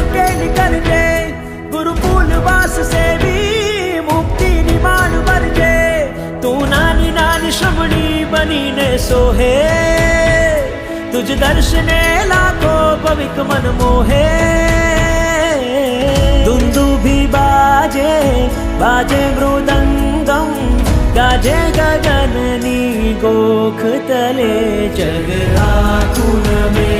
ઉકેલ કરજે, ગુરુકુલ વાસ સેવી મુક્તિની માળ ભરજે. તું નાની નાની શ્રમણી બનીને સોહે, તુજ દર્શને લાખો પવિક મન મોહે. દુંદુભી બાજે બાજે મૃદંગમ, ગાજે ગગનની ગોખ તલે. જગ આખું નમે